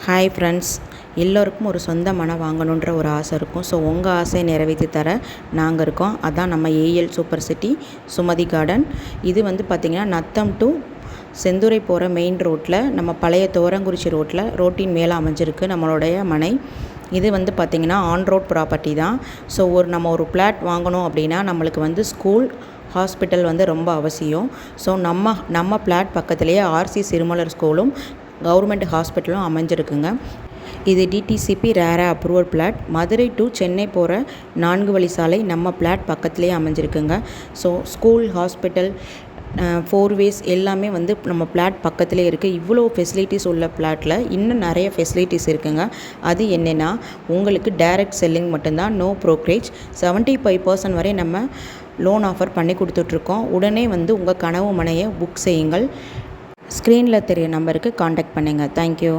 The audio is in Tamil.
ஹாய் ஃப்ரெண்ட்ஸ், எல்லோருக்கும் ஒரு சொந்த மனை வாங்கணுன்ற ஒரு ஆசை இருக்கும். ஸோ உங்கள் ஆசையை நிறைவேற்றி தர நாங்கள் இருக்கோம். அதான் நம்ம AL super city Sumathi garden. இது பார்த்திங்கன்னா நத்தம் டு செந்துறை போகிற மெயின் ரோட்டில், நம்ம பழைய துவரங்குறிச்சி ரோட்டின் மேலே அமைஞ்சிருக்கு நம்மளுடைய மனை. இது பார்த்திங்கன்னா ஆன் ரோட் ப்ராப்பர்ட்டி தான். ஸோ நம்ம ஒரு பிளாட் வாங்கணும் அப்படின்னா நம்மளுக்கு ஸ்கூல், ஹாஸ்பிட்டல் ரொம்ப அவசியம். ஸோ நம்ம பிளாட் பக்கத்துலேயே ஆர்சி சிறுமலர் ஸ்கூலும் கவர்மெண்ட் ஹாஸ்பிட்டலும் அமைஞ்சிருக்குங்க. இது DTCP RERA approval plot. Madurai to Chennai போகிற 4 வழி சாலை நம்ம பிளாட் பக்கத்துலேயே அமைஞ்சிருக்குங்க. ஸோ ஸ்கூல், ஹாஸ்பிட்டல், 4 வேஸ் எல்லாமே நம்ம பிளாட் பக்கத்துலேயே இருக்குது. இவ்வளோ ஃபெசிலிட்டிஸ் உள்ள பிளாட்டில் இன்னும் நிறைய ஃபெசிலிட்டிஸ் இருக்குங்க. அது என்னென்னா, உங்களுக்கு டைரக்ட் செல்லிங் மட்டும்தான், நோ ப்ரோக்கரேஜ். 75% வரை நம்ம லோன் ஆஃபர் பண்ணி கொடுத்துட்ருக்கோம். உடனே உங்கள் கனவு மனையை புக் செய்யுங்கள். ஸ்க்ரீனில் தெரிய நம்பருக்கு காண்டாக்ட் பண்ணுங்கள். தேங்க்யூ.